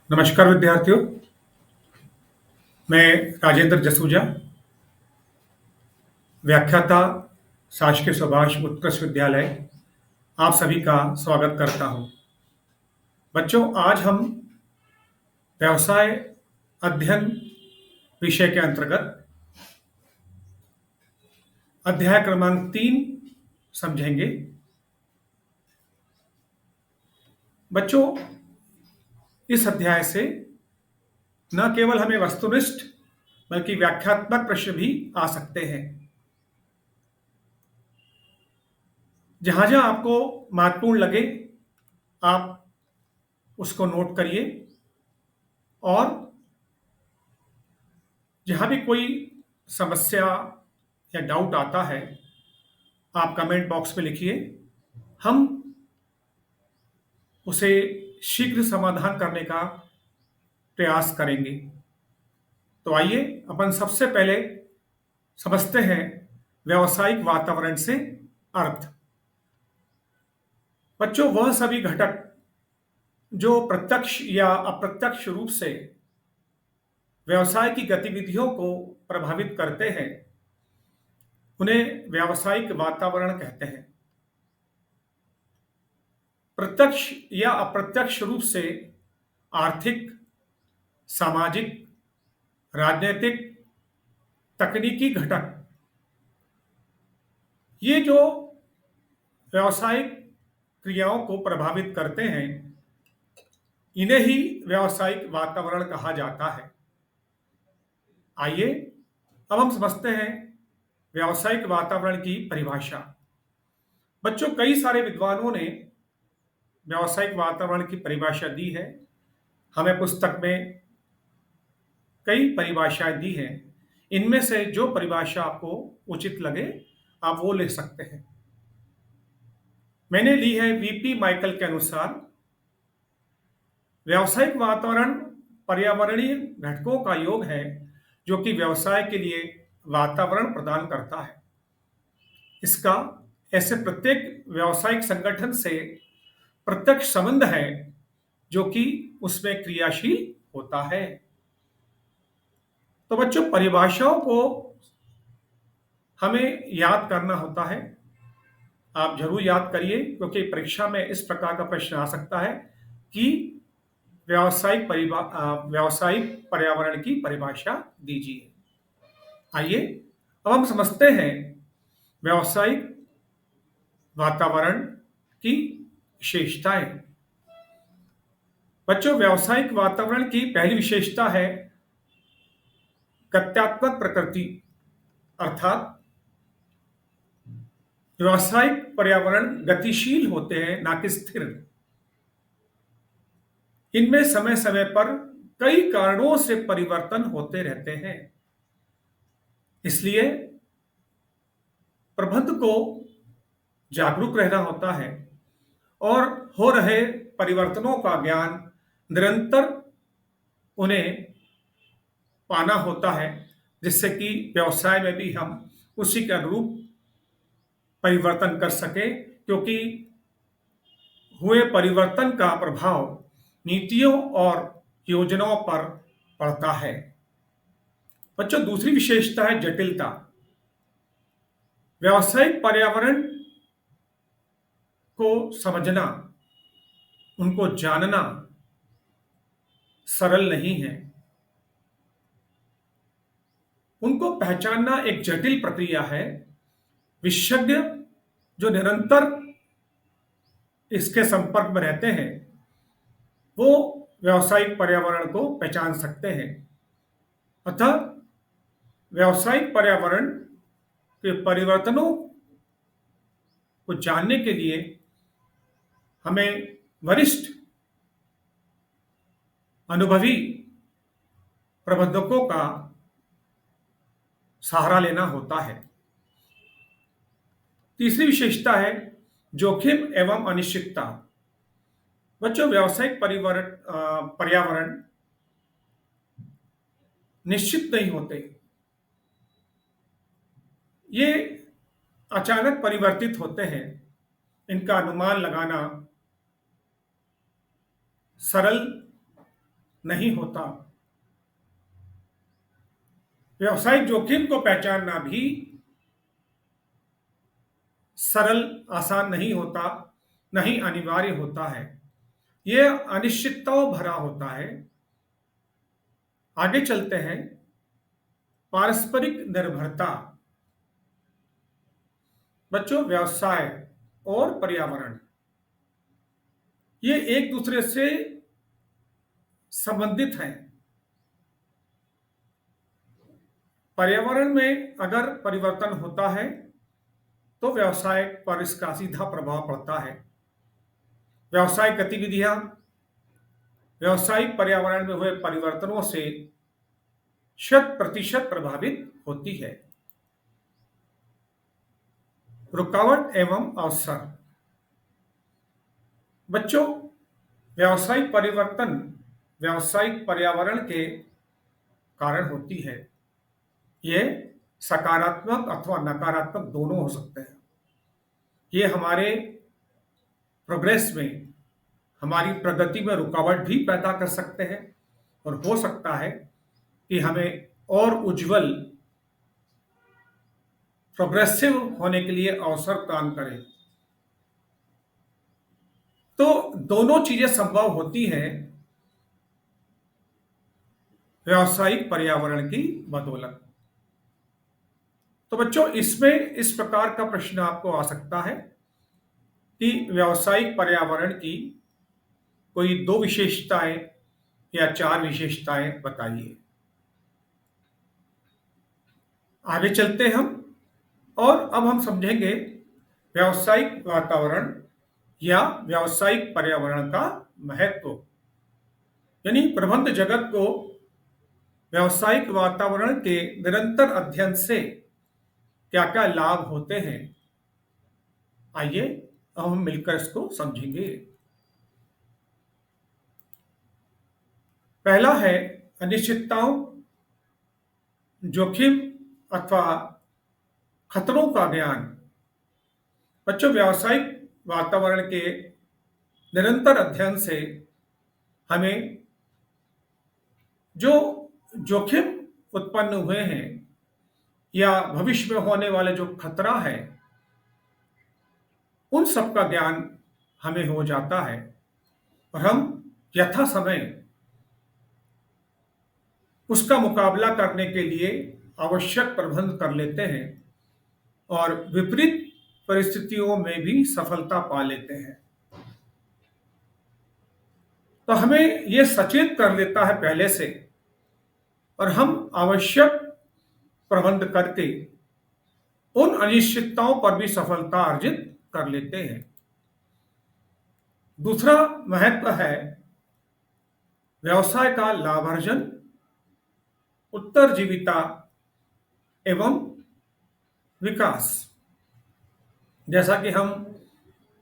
नमस्कार विद्यार्थियों। मैं राजेंद्र जसूजा, व्याख्याता, शासकीय सुभाष उत्कृष्ट विद्यालय, आप सभी का स्वागत करता हूं। बच्चों, आज हम व्यवसाय अध्ययन विषय के अंतर्गत अध्याय क्रमांक 3 समझेंगे। बच्चों, इस अध्याय से न केवल हमें वस्तुनिष्ठ बल्कि व्याख्यात्मक प्रश्न भी आ सकते हैं। जहां जहां आपको महत्वपूर्ण लगे, आप उसको नोट करिए और जहां भी कोई समस्या या डाउट आता है, आप कमेंट बॉक्स में लिखिए। हम उसे शीघ्र समाधान करने का प्रयास करेंगे। तो आइए अपन सबसे पहले समझते हैं व्यावसायिक वातावरण से अर्थ। बच्चों, वह सभी घटक जो प्रत्यक्ष या अप्रत्यक्ष रूप से व्यवसाय की गतिविधियों को प्रभावित करते हैं, उन्हें व्यावसायिक वातावरण कहते हैं। प्रत्यक्ष या अप्रत्यक्ष रूप से आर्थिक, सामाजिक, राजनीतिक, तकनीकी घटक, ये जो व्यावसायिक क्रियाओं को प्रभावित करते हैं, इन्हें ही व्यावसायिक वातावरण कहा जाता है। आइए अब हम समझते हैं व्यावसायिक वातावरण की परिभाषा। बच्चों, कई सारे विद्वानों ने व्यावसायिक वातावरण की परिभाषा दी है। हमें पुस्तक में कई परिभाषाएं दी हैं। इनमें से जो परिभाषा आपको उचित लगे, आप वो ले सकते हैं। मैंने ली है वीपी माइकल के अनुसार, व्यावसायिक वातावरण पर्यावरणीय घटकों का योग है जो कि व्यवसाय के लिए वातावरण प्रदान करता है। इसका ऐसे प्रत्येक व्यावसायिक संगठन से प्रत्यक्ष संबंध है जो कि उसमें क्रियाशील होता है। तो बच्चों, परिभाषाओं को हमें याद करना होता है। आप जरूर याद करिए, क्योंकि परीक्षा में इस प्रकार का प्रश्न आ सकता है कि व्यावसायिक पर्यावरण की परिभाषा दीजिए। आइए अब हम समझते हैं व्यावसायिक वातावरण की विशेषताएं। बच्चों, व्यावसायिक वातावरण की पहली विशेषता है गत्यात्मक प्रकृति, अर्थात व्यावसायिक पर्यावरण गतिशील होते हैं, ना कि स्थिर। इनमें समय समय पर कई कारणों से परिवर्तन होते रहते हैं। इसलिए प्रबंधक को जागरूक रहना होता है और हो रहे परिवर्तनों का ज्ञान निरंतर उन्हें पाना होता है, जिससे कि व्यवसाय में भी हम उसी के अनुरूप परिवर्तन कर सके, क्योंकि हुए परिवर्तन का प्रभाव नीतियों और योजनाओं पर पड़ता है। बच्चों, दूसरी विशेषता है जटिलता। व्यावसायिक पर्यावरण को समझना, उनको जानना सरल नहीं है। उनको पहचानना एक जटिल प्रक्रिया है। विशेषज्ञ जो निरंतर इसके संपर्क में रहते हैं, वो व्यावसायिक पर्यावरण को पहचान सकते हैं। अतः व्यावसायिक पर्यावरण के परिवर्तनों को जानने के लिए हमें वरिष्ठ अनुभवी प्रबंधकों का सहारा लेना होता है। तीसरी विशेषता है जोखिम एवं अनिश्चितता। बच्चों, व्यावसायिक पर्यावरण निश्चित नहीं होते। ये अचानक परिवर्तित होते हैं। इनका अनुमान लगाना सरल नहीं होता। व्यवसायिक जोखिम को पहचानना भी सरल, आसान नहीं होता, नहीं अनिवार्य होता है। यह अनिश्चितताओं भरा होता है। आगे चलते हैं। पारस्परिक निर्भरता। बच्चों, व्यवसाय और पर्यावरण ये एक दूसरे से संबंधित हैं। पर्यावरण में अगर परिवर्तन होता है तो व्यवसाय पर इसका सीधा प्रभाव पड़ता है। व्यावसायिक गतिविधियां व्यावसायिक पर्यावरण में हुए परिवर्तनों से 100% प्रभावित होती है। रुकावट एवं अवसर। बच्चों, व्यावसायिक परिवर्तन व्यावसायिक पर्यावरण के कारण होती है। ये सकारात्मक अथवा नकारात्मक दोनों हो सकते हैं। ये हमारे प्रोग्रेस में, हमारी प्रगति में रुकावट भी पैदा कर सकते हैं और हो सकता है कि हमें और उज्जवल प्रोग्रेसिव होने के लिए अवसर प्रदान करें। तो दोनों चीजें संभव होती हैं व्यावसायिक पर्यावरण की बदौलत। तो बच्चों, इसमें इस प्रकार का प्रश्न आपको आ सकता है कि व्यावसायिक पर्यावरण की कोई 2 विशेषताएं या 4 विशेषताएं बताइए। आगे चलते हैं हम, और अब हम समझेंगे व्यावसायिक वातावरण या व्यावसायिक पर्यावरण का महत्व। यानी प्रबंध जगत को व्यावसायिक वातावरण के निरंतर अध्ययन से क्या क्या लाभ होते हैं, आइए अब हम मिलकर इसको समझेंगे। पहला है अनिश्चितताओं, जोखिम अथवा खतरों का ज्ञान। बच्चों, व्यावसायिक वातावरण के निरंतर अध्ययन से हमें जो जोखिम उत्पन्न हुए हैं या भविष्य में होने वाले जो खतरा है, उन सब का ज्ञान हमें हो जाता है और हम यथा समय उसका मुकाबला करने के लिए आवश्यक प्रबंध कर लेते हैं और विपरीत परिस्थितियों में भी सफलता पा लेते हैं। तो हमें यह सचेत कर देता है पहले से, और हम आवश्यक प्रबंध करके उन अनिश्चितताओं पर भी सफलता अर्जित कर लेते हैं। दूसरा महत्व है व्यवसाय का लाभार्जन, उत्तरजीविता एवं विकास। जैसा कि हम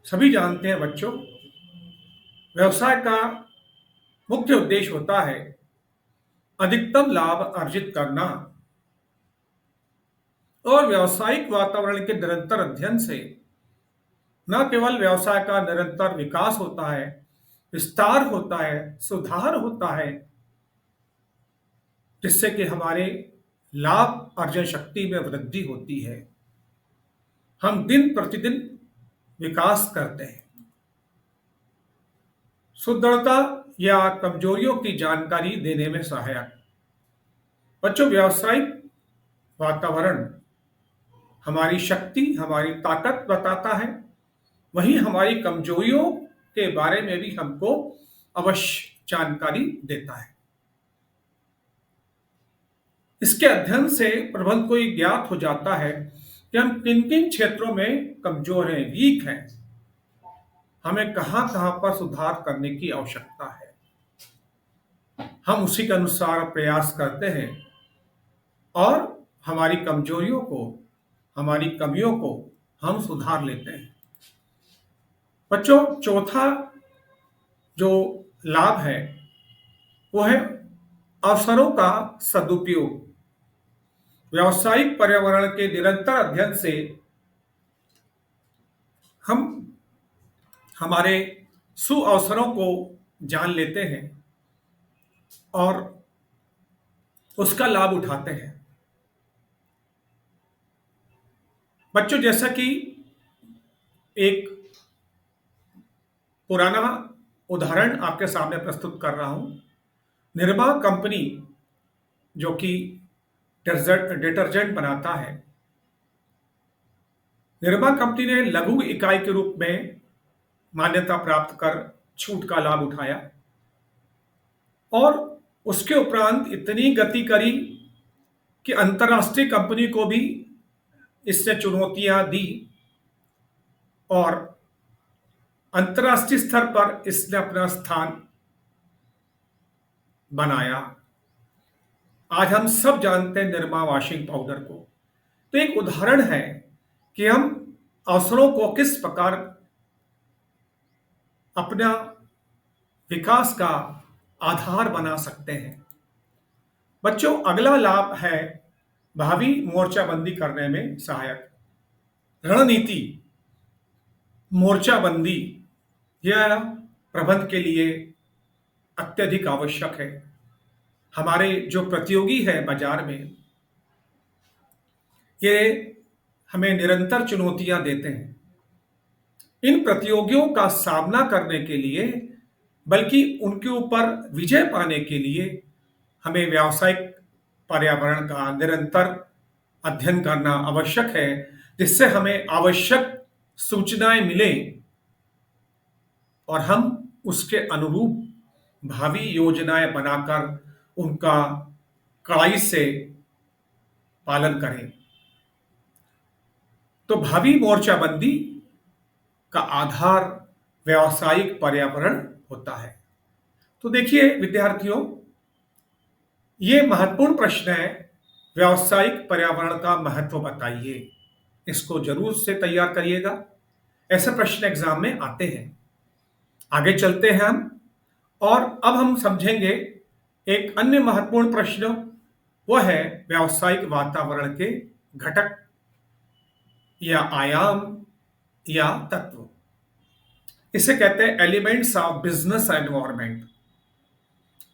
सभी जानते हैं बच्चों, व्यवसाय का मुख्य उद्देश्य होता है अधिकतम लाभ अर्जित करना, और व्यावसायिक वातावरण के निरंतर अध्ययन से न केवल व्यवसाय का निरंतर विकास होता है, विस्तार होता है, सुधार होता है, जिससे कि हमारे लाभ अर्जन शक्ति में वृद्धि होती है। हम दिन प्रतिदिन विकास करते हैं। सुदृढ़ता या कमजोरियों की जानकारी देने में सहायक। बच्चों, व्यावसायिक वातावरण हमारी शक्ति, हमारी ताकत बताता है, वहीं हमारी कमजोरियों के बारे में भी हमको अवश्य जानकारी देता है। इसके अध्ययन से प्रबंध को ये ज्ञात हो जाता है कि हम किन किन क्षेत्रों में कमजोर हैं, वीक हैं, हमें कहां कहां पर सुधार करने की आवश्यकता है। हम उसी के अनुसार प्रयास करते हैं और हमारी कमजोरियों को, हमारी कमियों को हम सुधार लेते हैं। बच्चों, चौथा जो लाभ है वो है अवसरों का सदुपयोग। व्यावसायिक पर्यावरण के निरंतर अध्ययन से हम हमारे सुअवसरों को जान लेते हैं और उसका लाभ उठाते हैं। बच्चों, जैसा कि एक पुराना उदाहरण आपके सामने प्रस्तुत कर रहा हूं, निरमा कंपनी जो कि डिटर्जेंट बनाता है, निरमा कंपनी ने लघु इकाई के रूप में मान्यता प्राप्त कर छूट का लाभ उठाया और उसके उपरांत इतनी गति करी कि अंतर्राष्ट्रीय कंपनी को भी इसने चुनौतियां दी और अंतर्राष्ट्रीय स्तर पर इसने अपना स्थान बनाया। आज हम सब जानते हैं निरमा वॉशिंग पाउडर को। तो एक उदाहरण है कि हम अवसरों को किस प्रकार अपना विकास का आधार बना सकते हैं। बच्चों, अगला लाभ है भावी मोर्चाबंदी करने में सहायक। रणनीति मोर्चाबंदी यह प्रबंध के लिए अत्यधिक आवश्यक है। हमारे जो प्रतियोगी हैं बाजार में, ये हमें निरंतर चुनौतियां देते हैं। इन प्रतियोगियों का सामना करने के लिए, बल्कि उनके ऊपर विजय पाने के लिए, हमें व्यावसायिक पर्यावरण का निरंतर अध्ययन करना आवश्यक है, जिससे हमें आवश्यक सूचनाएं मिलें और हम उसके अनुरूप भावी योजनाएं बनाकर उनका कड़ाई से पालन करें। तो भावी मोर्चाबंदी का आधार व्यावसायिक पर्यावरण होता है। तो देखिए विद्यार्थियों, ये महत्वपूर्ण प्रश्न है। व्यावसायिक पर्यावरण का महत्व बताइए। इसको जरूर से तैयार करिएगा, ऐसे प्रश्न एग्जाम में आते हैं। आगे चलते हैं हम, और अब हम समझेंगे एक अन्य महत्वपूर्ण प्रश्न, वह है व्यावसायिक वातावरण के घटक या आयाम या तत्व। इसे कहते हैं एलिमेंट्स ऑफ बिजनेस एनवायरनमेंट।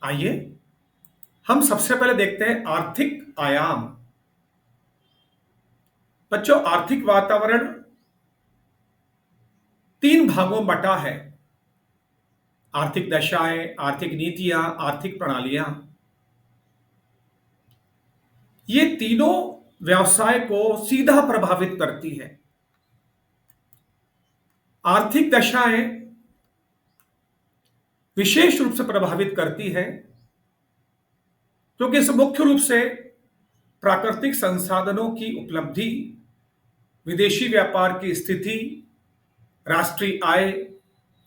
आइए हम सबसे पहले देखते हैं आर्थिक आयाम। बच्चों, आर्थिक वातावरण 3 भागों में बटा है। आर्थिक दशाएं, आर्थिक नीतियां, आर्थिक प्रणालियां। ये तीनों व्यवसाय को सीधा प्रभावित करती है। आर्थिक दशाएं विशेष रूप से प्रभावित करती है क्योंकि इस मुख्य रूप से प्राकृतिक संसाधनों की उपलब्धि, विदेशी व्यापार की स्थिति, राष्ट्रीय आय,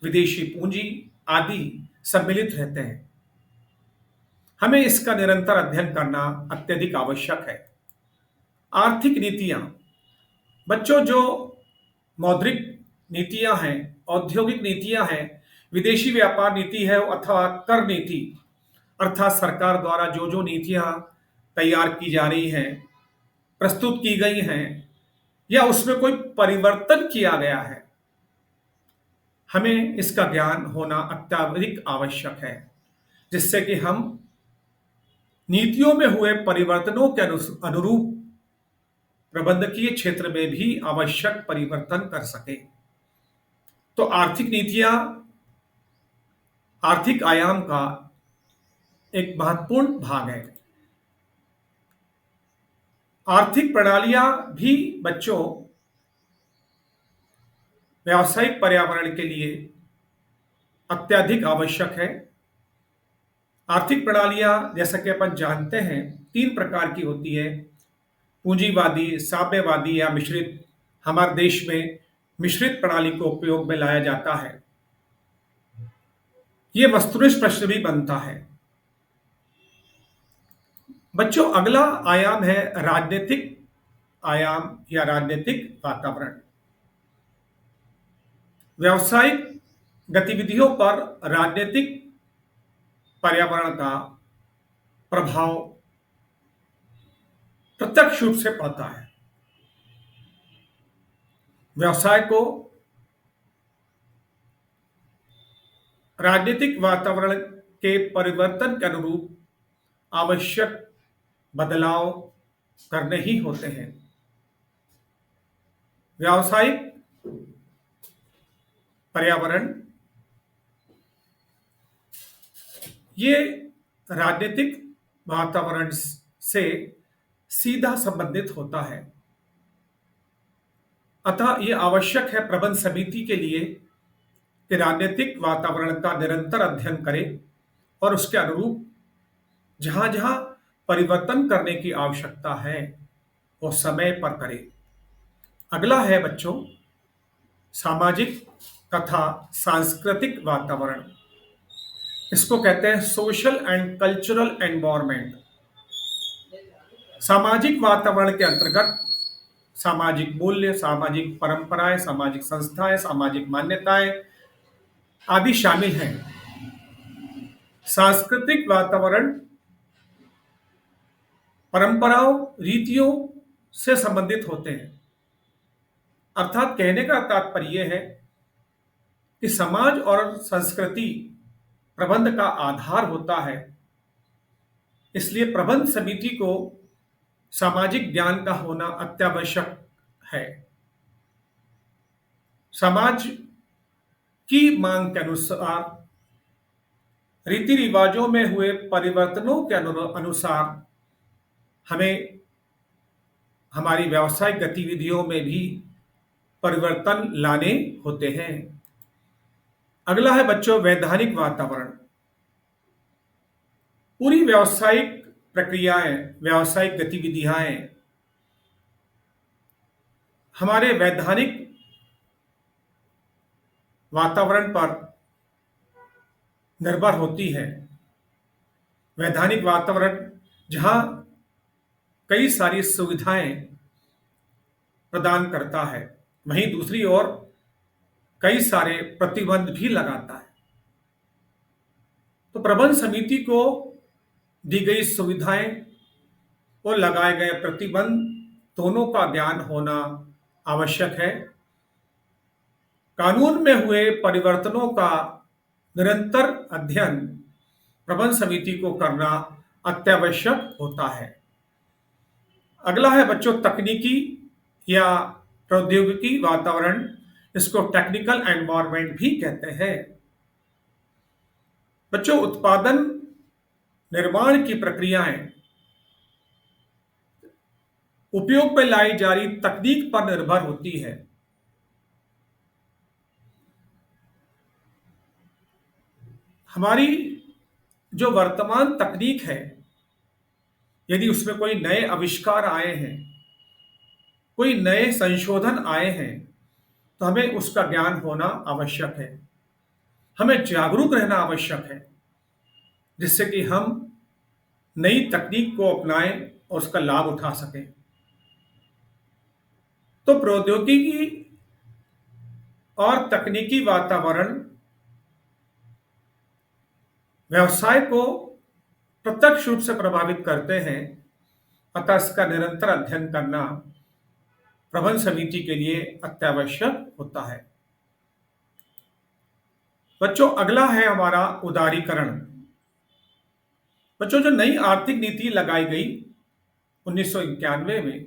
विदेशी पूंजी आदि सम्मिलित रहते हैं। हमें इसका निरंतर अध्ययन करना अत्यधिक आवश्यक है। आर्थिक नीतियां। बच्चों, जो मौद्रिक नीतियां हैं, औद्योगिक नीतियां हैं, विदेशी व्यापार नीति है अथवा कर नीति, अर्थात सरकार द्वारा जो जो नीतियां तैयार की जा रही हैं, प्रस्तुत की गई हैं, या उसमें कोई परिवर्तन किया गया है, हमें इसका ज्ञान होना अत्यधिक आवश्यक है, जिससे कि हम नीतियों में हुए परिवर्तनों के अनुरूप प्रबंधकीय क्षेत्र में भी आवश्यक परिवर्तन कर सके। तो आर्थिक नीतियां आर्थिक आयाम का एक महत्वपूर्ण भाग है। आर्थिक प्रणालियां भी बच्चों व्यावसायिक पर्यावरण के लिए अत्यधिक आवश्यक है। आर्थिक प्रणालियां, जैसा कि अपन जानते हैं, 3 प्रकार की होती है। पूंजीवादी, साम्यवादी या मिश्रित। हमारे देश में मिश्रित प्रणाली को उपयोग में लाया जाता है। यह वस्तुनिष्ठ प्रश्न भी बनता है। बच्चों, अगला आयाम है राजनीतिक आयाम या राजनीतिक वातावरण। व्यावसायिक गतिविधियों पर राजनीतिक पर्यावरण का प्रभाव प्रत्यक्ष रूप से पड़ता है। व्यवसाय को राजनीतिक वातावरण के परिवर्तन के अनुरूप आवश्यक बदलाव करने ही होते हैं। व्यावसायिक पर्यावरण ये राजनीतिक वातावरण से सीधा संबंधित होता है। अतः ये आवश्यक है प्रबंध समिति के लिए कि राजनीतिक वातावरण का निरंतर अध्ययन करे और उसके अनुरूप जहां जहां परिवर्तन करने की आवश्यकता है वो समय पर करे। अगला है बच्चों सामाजिक तथा सांस्कृतिक वातावरण। इसको कहते हैं सोशल एंड कल्चरल एनवायरनमेंट। सामाजिक वातावरण के अंतर्गत सामाजिक मूल्य, सामाजिक परंपराएं, सामाजिक संस्थाएं, सामाजिक मान्यताएं आदि शामिल हैं। सांस्कृतिक वातावरण परंपराओं, रीतियों से संबंधित होते हैं। अर्थात कहने का तात्पर्य यह है कि समाज और संस्कृति प्रबंध का आधार होता है। इसलिए प्रबंध समिति को सामाजिक ज्ञान का होना अत्यावश्यक है। समाज की मांग के अनुसार, रीति रिवाजों में हुए परिवर्तनों के अनुसार हमें हमारी व्यावसायिक गतिविधियों में भी परिवर्तन लाने होते हैं। अगला है बच्चों वैधानिक वातावरण। पूरी व्यावसायिक प्रक्रियाएं, व्यावसायिक गतिविधियां हमारे वैधानिक वातावरण पर निर्भर होती है। वैधानिक वातावरण जहां कई सारी सुविधाएं प्रदान करता है, वहीं दूसरी ओर कई सारे प्रतिबंध भी लगाता है। तो प्रबंध समिति को दी गई सुविधाएं और लगाए गए प्रतिबंध दोनों का ज्ञान होना आवश्यक है। कानून में हुए परिवर्तनों का निरंतर अध्ययन प्रबंध समिति को करना अत्यावश्यक होता है। अगला है बच्चों तकनीकी या प्रौद्योगिकी वातावरण। इसको टेक्निकल एनवायरनमेंट भी कहते हैं। बच्चों उत्पादन, निर्माण की प्रक्रियाएं उपयोग में लाई जा रही तकनीक पर निर्भर होती है। हमारी जो वर्तमान तकनीक है, यदि उसमें कोई नए आविष्कार आए हैं, कोई नए संशोधन आए हैं, तो हमें उसका ज्ञान होना आवश्यक है। हमें जागरूक रहना आवश्यक है जिससे कि हम नई तकनीक को अपनाएं और उसका लाभ उठा सकें। तो प्रौद्योगिकी और तकनीकी वातावरण व्यवसाय को प्रत्यक्ष रूप से प्रभावित करते हैं। अतः इसका निरंतर अध्ययन करना प्रबंध समिति के लिए अत्यावश्यक होता है। बच्चों अगला है हमारा उदारीकरण। बच्चों जो नई आर्थिक नीति लगाई गई 1991 में,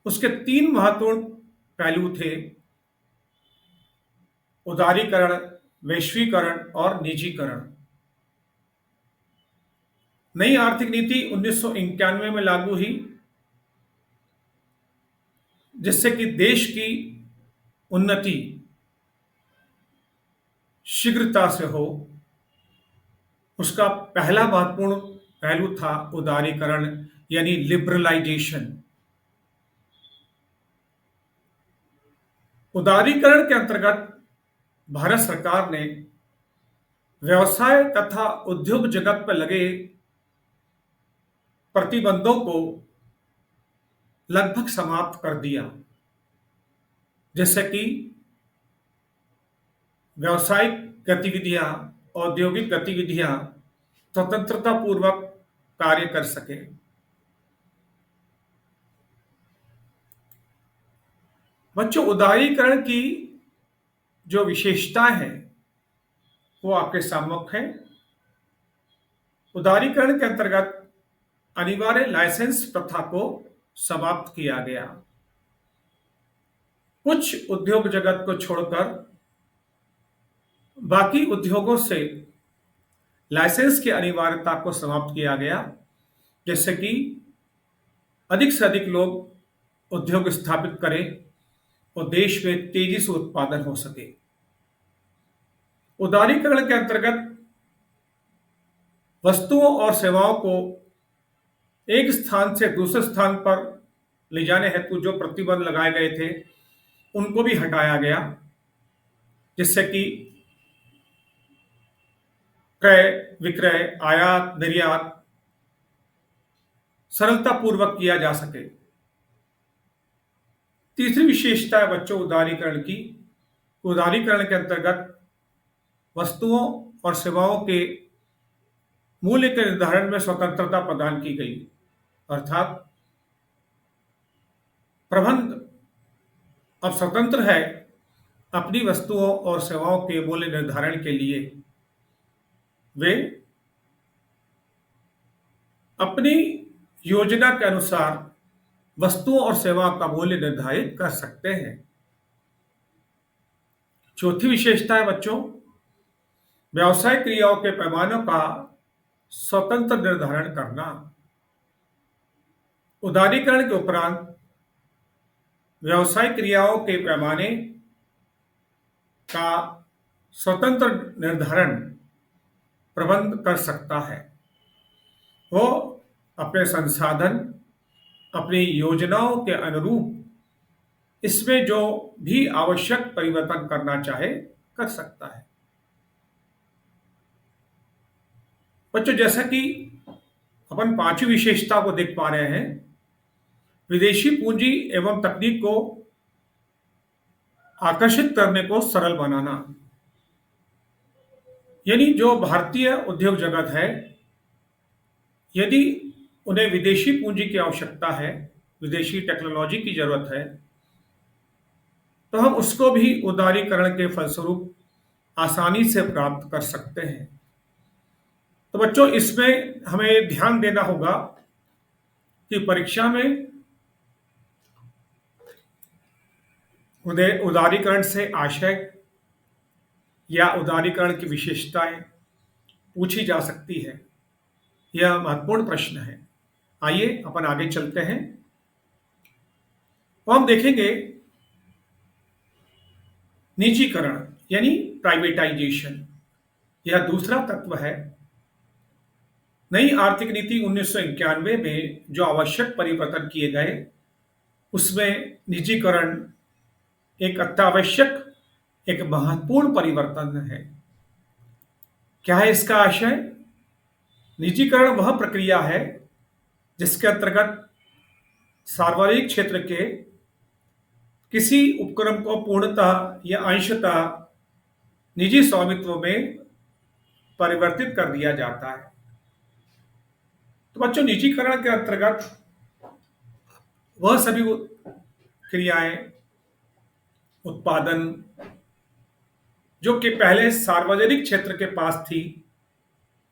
उसके 3 महत्वपूर्ण पहलू थे: उदारीकरण, वैश्वीकरण और निजीकरण। नई आर्थिक नीति 1991 में लागू हुई जिससे कि देश की उन्नति शीघ्रता से हो। उसका पहला महत्वपूर्ण पहलू था उदारीकरण यानी लिबरलाइजेशन। उदारीकरण के अंतर्गत भारत सरकार ने व्यवसाय तथा उद्योग जगत पर लगे प्रतिबंधों को लगभग समाप्त कर दिया, जैसे कि व्यावसायिक गतिविधियां, औद्योगिक गतिविधियां स्वतंत्रता पूर्वक कार्य कर सके। बच्चों उदारीकरण की जो विशेषताएं हैं वो आपके सम्मुख हैं। उदारीकरण के अंतर्गत अनिवार्य लाइसेंस प्रथा को समाप्त किया गया। कुछ उद्योग जगत को छोड़कर बाकी उद्योगों से लाइसेंस की अनिवार्यता को समाप्त किया गया, जिससे कि अधिक से अधिक लोग उद्योग स्थापित करें और देश में तेजी से उत्पादन हो सके। उदारीकरण के अंतर्गत वस्तुओं और सेवाओं को एक स्थान से दूसरे स्थान पर ले जाने हेतु जो प्रतिबंध लगाए गए थे उनको भी हटाया गया, जिससे कि क्रय विक्रय आयात निर्यात सरलतापूर्वक किया जा सके। तीसरी विशेषता है बच्चों उदारीकरण की। उदारीकरण के अंतर्गत वस्तुओं और सेवाओं के मूल्य के निर्धारण में स्वतंत्रता प्रदान की गई, अर्थात प्रबंध अब स्वतंत्र है अपनी वस्तुओं और सेवाओं के मूल्य निर्धारण के लिए। वे अपनी योजना के अनुसार वस्तुओं और सेवाओं का मूल्य निर्धारित कर सकते हैं। चौथी विशेषता है बच्चों व्यवसाय क्रियाओं के पैमानों का स्वतंत्र निर्धारण करना। उदारीकरण के उपरांत व्यवसाय क्रियाओं के पैमाने का स्वतंत्र निर्धारण प्रबंध कर सकता है। वो अपने संसाधन अपनी योजनाओं के अनुरूप इसमें जो भी आवश्यक परिवर्तन करना चाहे कर सकता है। बच्चों जैसा कि अपन पांचवी विशेषता को देख पा रहे हैं, विदेशी पूंजी एवं तकनीक को आकर्षित करने को सरल बनाना। यानी जो भारतीय उद्योग जगत है, यदि उन्हें विदेशी पूंजी की आवश्यकता है, विदेशी टेक्नोलॉजी की जरूरत है, तो हम उसको भी उदारीकरण के फलस्वरूप आसानी से प्राप्त कर सकते हैं। तो बच्चों इसमें हमें ध्यान देना होगा कि परीक्षा में उदारीकरण से आशय या उदारीकरण की विशेषताएं पूछी जा सकती है। यह महत्वपूर्ण प्रश्न है। आइए अपन आगे चलते हैं। तो हम देखेंगे निजीकरण यानी प्राइवेटाइजेशन। यह दूसरा तत्व है। नई आर्थिक नीति 1991 में जो आवश्यक परिवर्तन किए गए उसमें निजीकरण एक अत्यावश्यक एक महत्वपूर्ण परिवर्तन है। क्या है इसका आशय? निजीकरण वह प्रक्रिया है जिसके अंतर्गत सार्वजनिक क्षेत्र के किसी उपक्रम को पूर्णतः या अंशतः निजी स्वामित्व में परिवर्तित कर दिया जाता है। तो बच्चों निजीकरण के अंतर्गत वह सभी क्रियाएं उत्पादन जो कि पहले सार्वजनिक क्षेत्र के पास थी,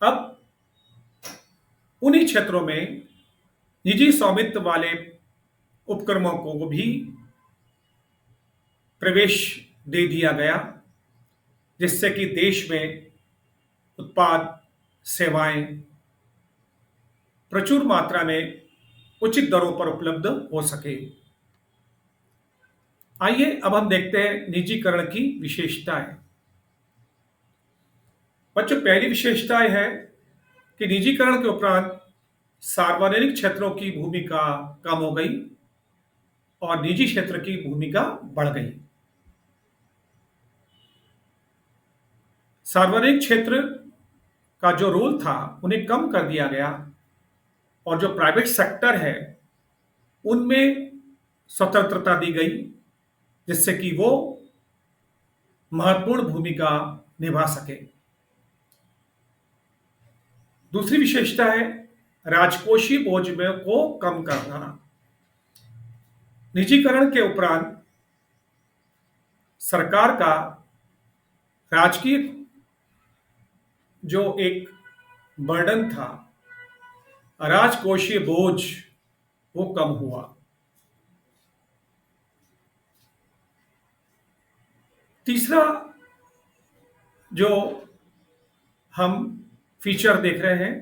अब उन्हीं क्षेत्रों में निजी स्वामित्व वाले उपक्रमों को भी प्रवेश दे दिया गया, जिससे कि देश में उत्पाद सेवाएं प्रचुर मात्रा में उचित दरों पर उपलब्ध हो सके। आइए अब हम देखते हैं निजीकरण की विशेषताएं। बच्चों पहली विशेषता है कि निजीकरण के उपरांत सार्वजनिक क्षेत्रों की भूमिका कम हो गई और निजी क्षेत्र की भूमिका बढ़ गई। सार्वजनिक क्षेत्र का जो रोल था उन्हें कम कर दिया गया और जो प्राइवेट सेक्टर है उनमें स्वतंत्रता दी गई, जिससे कि वो महत्वपूर्ण भूमिका निभा सके। दूसरी विशेषता है राजकोषीय बोझ में को कम करना। निजीकरण के उपरांत सरकार का राजकीय जो एक बर्डन था, राजकोषीय बोझ, वो कम हुआ। तीसरा जो हम फीचर देख रहे हैं,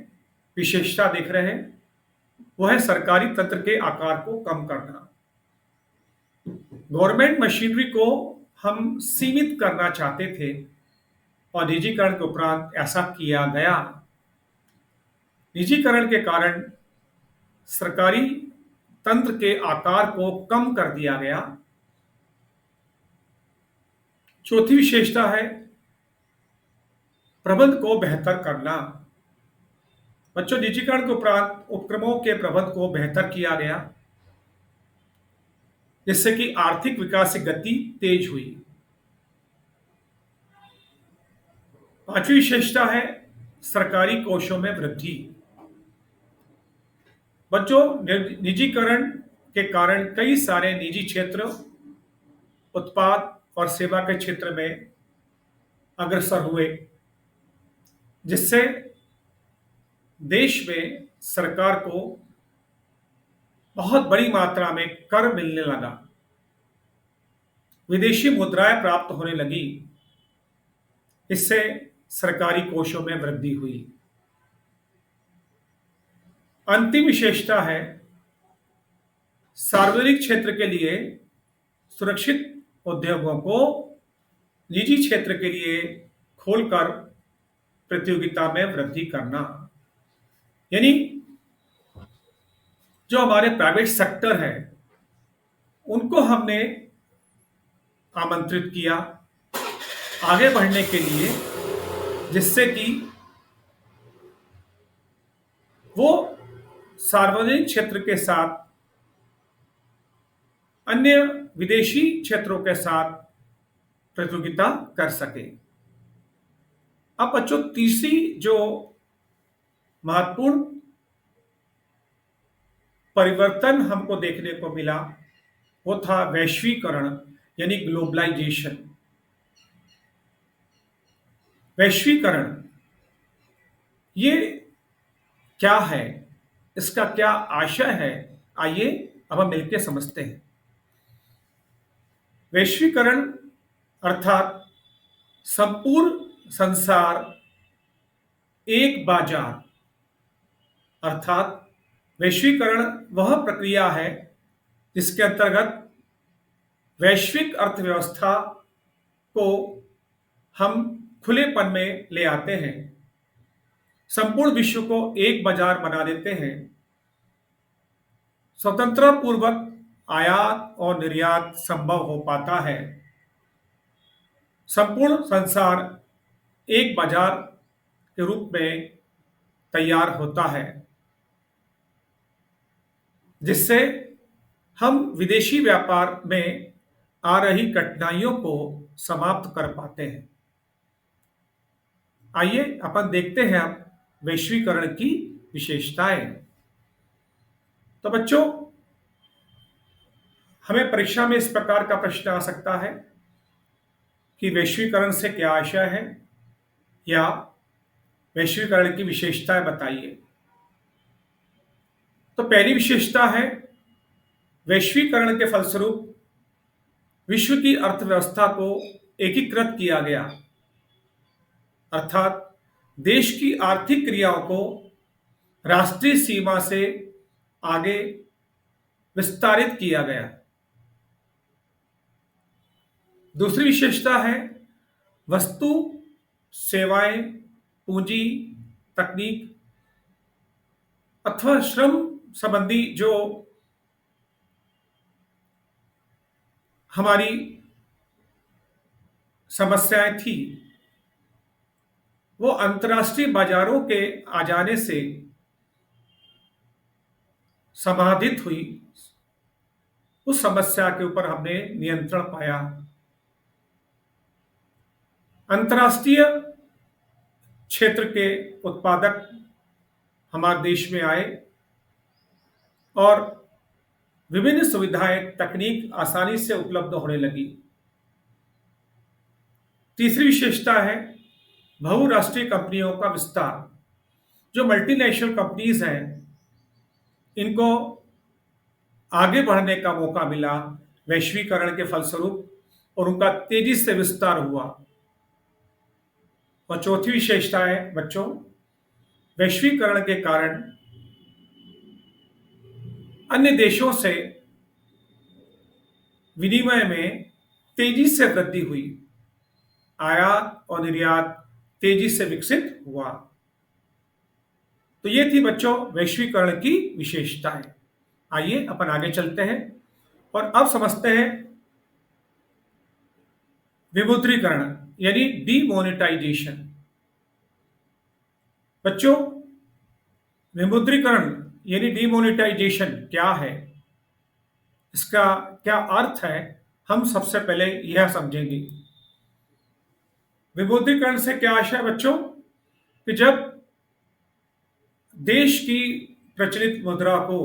विशेषता देख रहे हैं, वो है सरकारी तंत्र के आकार को कम करना। गवर्नमेंट मशीनरी को हम सीमित करना चाहते थे और निजीकरण के उपरांत ऐसा किया गया। निजीकरण के कारण सरकारी तंत्र के आकार को कम कर दिया गया। चौथी विशेषता है प्रबंध को बेहतर करना। बच्चों, निजीकरण के उपरांत उपक्रमों के प्रबंध को बेहतर किया गया, जिससे कि आर्थिक विकास की गति तेज हुई। पांचवी विशेषता है सरकारी कोषों में वृद्धि। बच्चों, निजीकरण के कारण कई सारे निजी क्षेत्र उत्पाद और सेवा के क्षेत्र में अग्रसर हुए, जिससे देश में सरकार को बहुत बड़ी मात्रा में कर मिलने लगा, विदेशी मुद्राएं प्राप्त होने लगी, इससे सरकारी कोषों में वृद्धि हुई। अंतिम विशेषता है सार्वजनिक क्षेत्र के लिए सुरक्षित उद्योगों को निजी क्षेत्र के लिए खोलकर प्रतियोगिता में वृद्धि करना। यानी जो हमारे प्राइवेट सेक्टर है, उनको हमने आमंत्रित किया आगे बढ़ने के लिए, जिससे कि वो सार्वजनिक क्षेत्र के साथ अन्य विदेशी क्षेत्रों के साथ प्रतियोगिता कर सके। अब बच्चों, तीसरी जो महत्वपूर्ण परिवर्तन हमको देखने को मिला, वो था वैश्वीकरण, यानी ग्लोबलाइजेशन। वैश्वीकरण ये क्या है, इसका क्या आशय है, आइए अब हम मिलकर समझते हैं। वैश्वीकरण अर्थात संपूर्ण संसार एक बाजार, अर्थात वैश्वीकरण वह प्रक्रिया है जिसके अंतर्गत वैश्विक अर्थव्यवस्था को हम खुलेपन में ले आते हैं, संपूर्ण विश्व को एक बाजार बना देते हैं, स्वतंत्रता पूर्वक आयात और निर्यात संभव हो पाता है, संपूर्ण संसार एक बाजार के रूप में तैयार होता है, जिससे हम विदेशी व्यापार में आ रही कठिनाइयों को समाप्त कर पाते हैं। आइए अपन देखते हैं अब वैश्वीकरण की विशेषताएं। तो बच्चों, हमें परीक्षा में इस प्रकार का प्रश्न आ सकता है कि वैश्वीकरण से क्या आशय है, या वैश्वीकरण की विशेषताएं बताइए। तो पहली विशेषता है वैश्वीकरण के फलस्वरूप विश्व की अर्थव्यवस्था को एकीकृत किया गया, अर्थात देश की आर्थिक क्रियाओं को राष्ट्रीय सीमा से आगे विस्तारित किया गया। दूसरी विशेषता है वस्तु, सेवाएं, पूंजी, तकनीक अथवा श्रम संबंधी जो हमारी समस्याएं थी, वो अंतर्राष्ट्रीय बाजारों के आ जाने से समाधित हुई। उस समस्या के ऊपर हमने नियंत्रण पाया। अंतर्राष्ट्रीय क्षेत्र के उत्पादक हमारे देश में आए और विभिन्न सुविधाएं, तकनीक आसानी से उपलब्ध होने लगी। तीसरी विशेषता है बहुराष्ट्रीय कंपनियों का विस्तार। जो मल्टीनेशनल कंपनीज हैं, इनको आगे बढ़ने का मौका मिला वैश्वीकरण के फलस्वरूप, और उनका तेजी से विस्तार हुआ। और चौथी विशेषता है बच्चों, वैश्वीकरण के कारण अन्य देशों से विनिमय में तेजी से वृद्धि हुई, आयात और निर्यात तेजी से विकसित हुआ। तो ये थी बच्चों वैश्वीकरण की विशेषताएं। आइए अपन आगे चलते हैं और अब समझते हैं विमुद्रीकरण यानी डीमोनेटाइजेशन। बच्चों, विमुद्रीकरण यानी डीमोनेटाइजेशन क्या है, इसका क्या अर्थ है, हम सबसे पहले यह समझेंगे। विमुद्रीकरण से क्या आशय है बच्चों, कि जब देश की प्रचलित मुद्रा को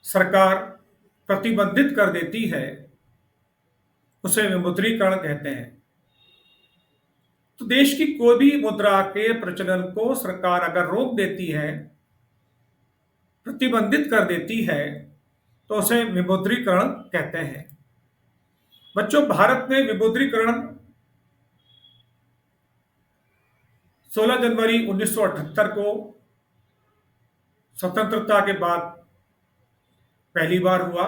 सरकार प्रतिबंधित कर देती है, उसे विमुद्रीकरण कहते हैं। तो देश की कोई भी मुद्रा के प्रचलन को सरकार अगर रोक देती है, प्रतिबंधित कर देती है, तो उसे विमुद्रीकरण कहते हैं। बच्चों, भारत में विमुद्रीकरण 16 जनवरी 1978 को स्वतंत्रता के बाद पहली बार हुआ,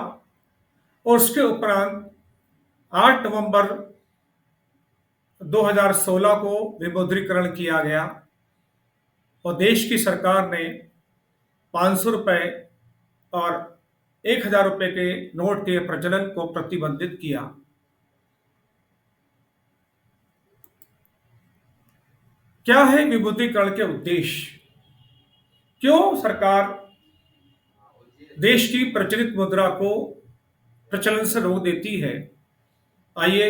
और उसके उपरांत 8 नवंबर 2016 को विमुद्रीकरण किया गया, और देश की सरकार ने 500 रुपए और 1000 रुपए के नोट के प्रचलन को प्रतिबंधित किया। क्या है विमुद्रीकरण के उद्देश्य? क्यों सरकार देश की प्रचलित मुद्रा को प्रचलन से रोक देती है? आइए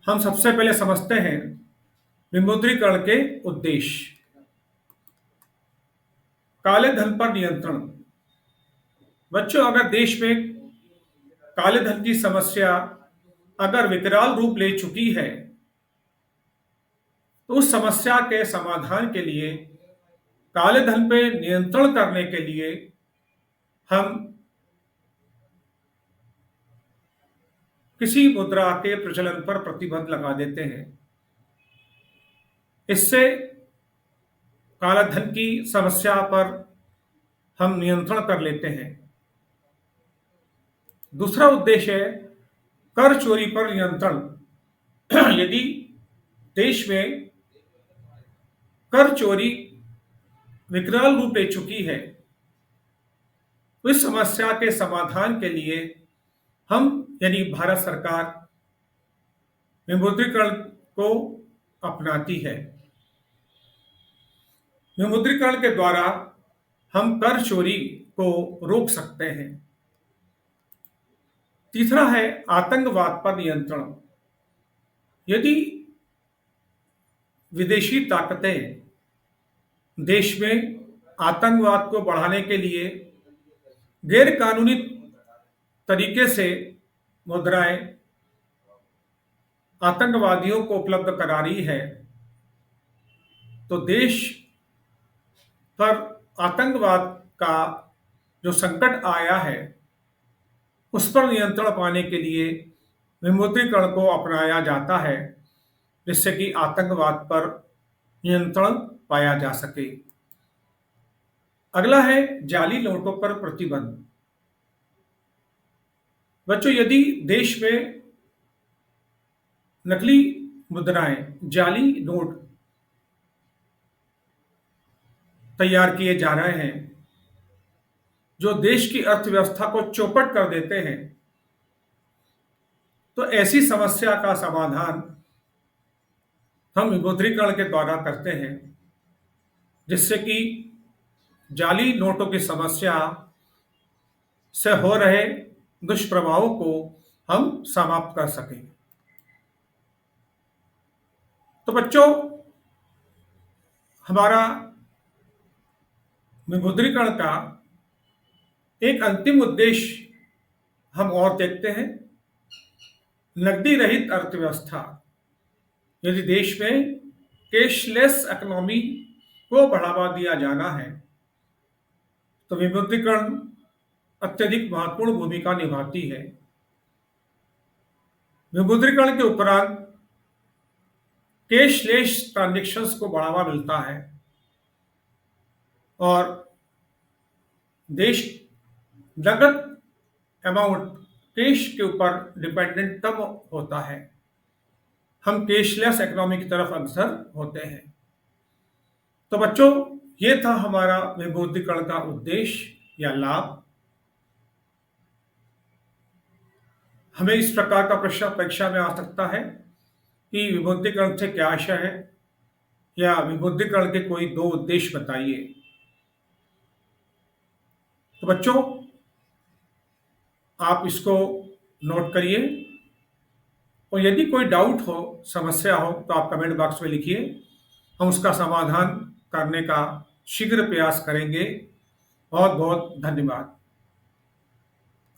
हम सबसे पहले समझते हैं विमुद्रीकरण के उद्देश्य। काले धन पर नियंत्रण। बच्चों, अगर देश में काले धन की समस्या अगर विकराल रूप ले चुकी है, तो उस समस्या के समाधान के लिए, काले धन पे नियंत्रण करने के लिए हम किसी मुद्रा के प्रचलन पर प्रतिबंध लगा देते हैं। इससे काला धन की समस्या पर हम नियंत्रण कर लेते हैं। दूसरा उद्देश्य है कर चोरी पर नियंत्रण। यदि देश में कर चोरी विकराल रूप ले चुकी है, तो इस समस्या के समाधान के लिए हम यानी भारत सरकार विमुद्रीकरण को अपनाती है। विमुद्रीकरण के द्वारा हम कर चोरी को रोक सकते हैं। तीसरा है आतंकवाद पर नियंत्रण। यदि विदेशी ताकतें देश में आतंकवाद को बढ़ाने के लिए गैर कानूनी तरीके से मुद्राएं आतंकवादियों को उपलब्ध करा रही है, तो देश पर आतंकवाद का जो संकट आया है, उस पर नियंत्रण पाने के लिए विमुद्रीकरण को अपनाया जाता है, जिससे कि आतंकवाद पर नियंत्रण पाया जा सके। अगला है जाली नोटों पर प्रतिबंध। बच्चों, यदि देश में नकली मुद्राएं, जाली नोट तैयार किए जा रहे हैं, जो देश की अर्थव्यवस्था को चौपट कर देते हैं, तो ऐसी समस्या का समाधान हम विमुद्रीकरण के द्वारा करते हैं, जिससे कि जाली नोटों की समस्या से हो रहे दुष्प्रभावों को हम समाप्त कर सकें। तो बच्चों, हमारा विमुद्रीकरण का एक अंतिम उद्देश्य हम और देखते हैं, नकदी रहित अर्थव्यवस्था। यदि देश में कैशलेस इकोनॉमी को बढ़ावा दिया जाना है, तो विमुद्रीकरण अत्यधिक महत्वपूर्ण भूमिका निभाती है। विमुद्रीकरण के उपरांत कैशलेस ट्रांजेक्शन्स को बढ़ावा मिलता है और देश नगद अमाउंट कैश के ऊपर डिपेंडेंट तब होता है हम कैशलेस इकोनॉमी की तरफ अग्रसर होते हैं। तो बच्चों, ये था हमारा विमुद्रीकरण का उद्देश्य या लाभ। हमें इस प्रकार का प्रश्न परीक्षा में आ सकता है कि विमुद्रीकरण से क्या आशय है, या विमुद्रीकरण के कोई दो उद्देश्य बताइए। तो बच्चों, आप इसको नोट करिए और यदि कोई डाउट हो, समस्या हो, तो आप कमेंट बॉक्स में लिखिए। हम उसका समाधान करने का शीघ्र प्रयास करेंगे। बहुत बहुत धन्यवाद।